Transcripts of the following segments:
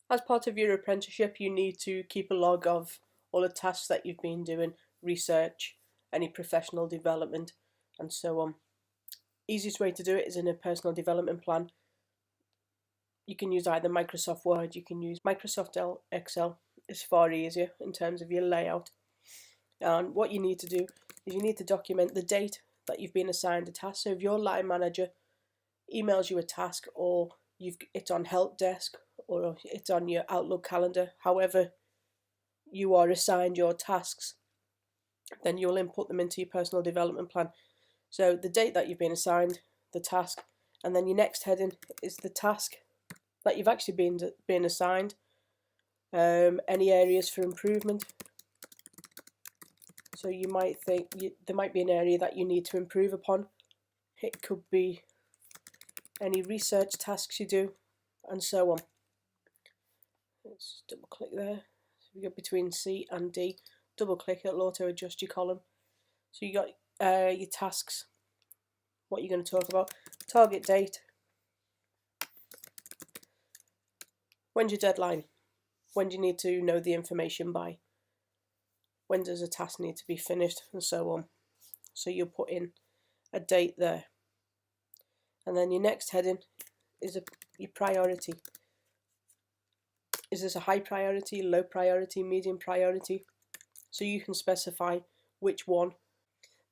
As part of your apprenticeship, you need to keep a log of all the tasks that you've been doing, research, any professional development, and so on. Easiest way to do it is in a personal development plan. You can use either Microsoft Word, you can use Microsoft Excel. It's far easier in terms of your layout. And what you need to do is you need to document the date that you've been assigned a task. So if your line manager emails you a task, or it's on help desk, or it's on your Outlook calendar, however you are assigned your tasks, then you'll input them into your personal development plan. So the date that you've been assigned, the task, and then your next heading is the task that you've actually been assigned. Any areas for improvement. So you might think there might be an area that you need to improve upon. It could be any research tasks you do, and so on. Let's double click there. So we go between C and D. Double click, it'll auto adjust your column. So you got your tasks, what you're going to talk about, target date, when's your deadline, when do you need to know the information by, when does a task need to be finished, and so on. So you'll put in a date there. And then your next heading is your priority. Is this a high priority, low priority, medium priority? So you can specify which one.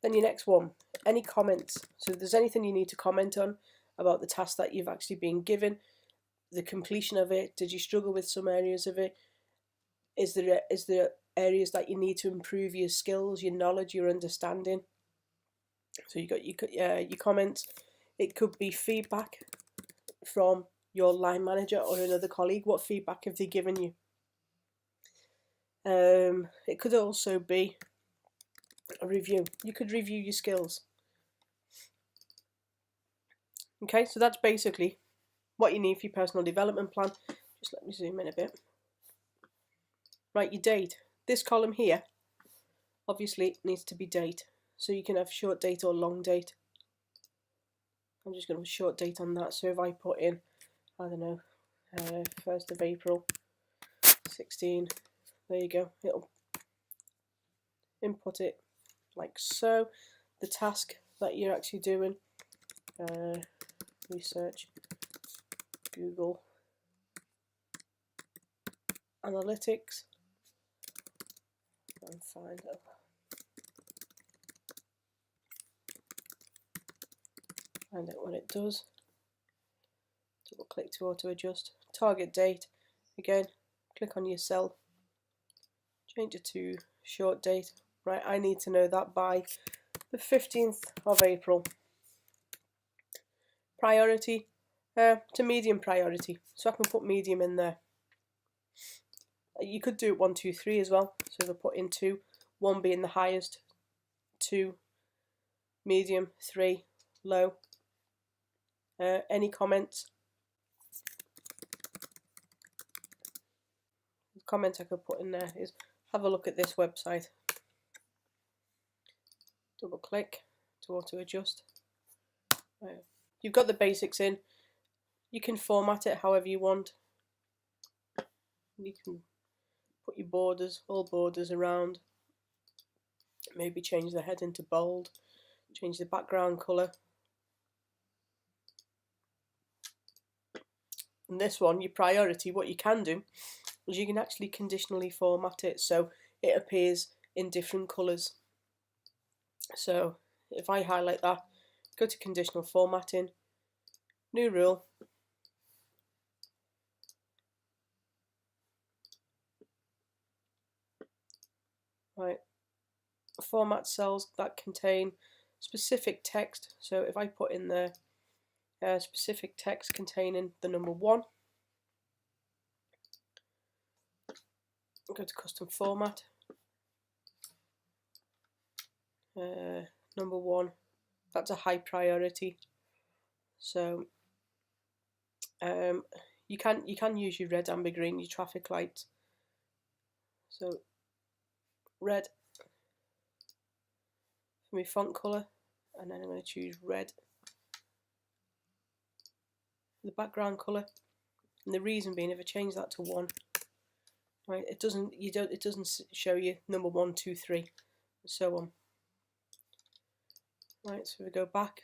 Then your next one, any comments. So if there's anything you need to comment on about the task that you've actually been given, the completion of it, did you struggle with some areas of it? Is there areas that you need to improve your skills, your knowledge, your understanding? So you got your comments. It could be feedback from your line manager or another colleague. What feedback have they given you? It could also be a review. You could review your skills. Okay, so that's basically what you need for your personal development plan. Just let me zoom in a bit. Right, your date. This column here obviously needs to be date. So you can have short date or long date. I'm just going to short date on that. So if I put in, I don't know, 1st of April 16, there you go. It'll input it like so. The task that you're actually doing, research, Google Analytics, and find out what it does. Double click to auto adjust. Target date, again, click on your cell, change it to short date. Right, I need to know that by the 15th of April. Priority to medium priority, so I can put medium in there. You could do it 1, 2, 3 as well. So if I put in 2, 1 being the highest, 2 medium, 3 low. Any comments? The comment I could put in there is, have a look at this website. Double click to auto adjust. You've got the basics in. You can format it however you want. You can put your borders, all borders around. Maybe change the heading to bold. Change the background colour. And this one, your priority, what you can do is you can actually conditionally format it so it appears in different colours. So if I highlight that, go to conditional formatting, new rule, right, format cells that contain specific text. So if I put in there specific text containing the number 1, go to custom format, number 1, that's a high priority. So you can use your red, amber, green, your traffic lights. So red for my font colour, and then I'm going to choose red for the background colour. And the reason being, if I change that to 1, right, it doesn't show you number 1, 2, 3, and so on. Right, so we go back,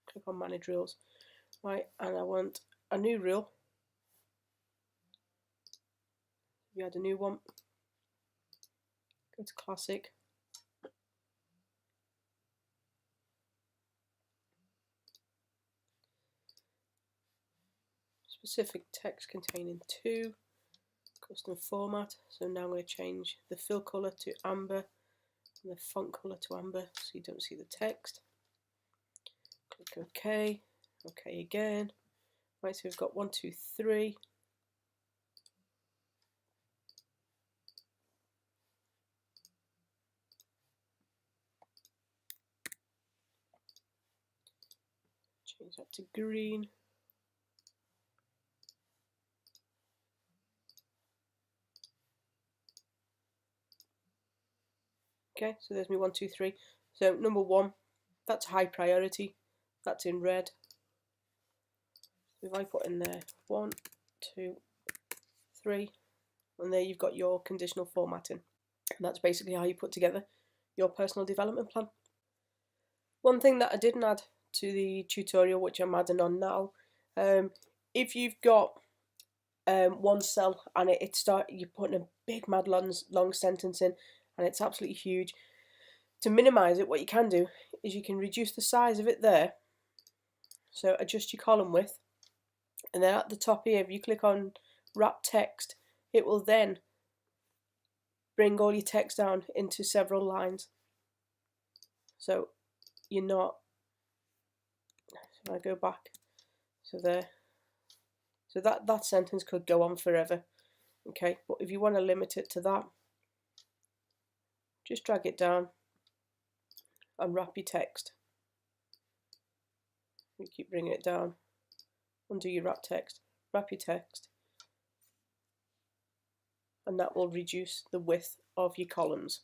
click on manage rules, right, and I want a new rule. We add a new one, go to classic, specific text containing 2, custom format. So now I'm going to change the fill colour to amber and the font colour to amber so you don't see the text. Click OK, OK again. Right, so we've got 1, 2, 3. Change that to green. Okay, so there's me 1, 2, 3. So number 1, that's high priority. That's in red. So if I put in there 1, 2, 3, and there you've got your conditional formatting. And that's basically how you put together your personal development plan. One thing that I didn't add to the tutorial, which I'm adding on now, if you've got one cell and you're putting a big mad long sentence in and it's absolutely huge, to minimize it, what you can do is you can reduce the size of it there. So adjust your column width, and then at the top here, if you click on wrap text, it will then bring all your text down into several lines. So you're not, so I go back, so there, so that sentence could go on forever, okay, but if you want to limit it to that, just drag it down and wrap your text. You keep bringing it down, undo your wrap text, wrap your text, and that will reduce the width of your columns.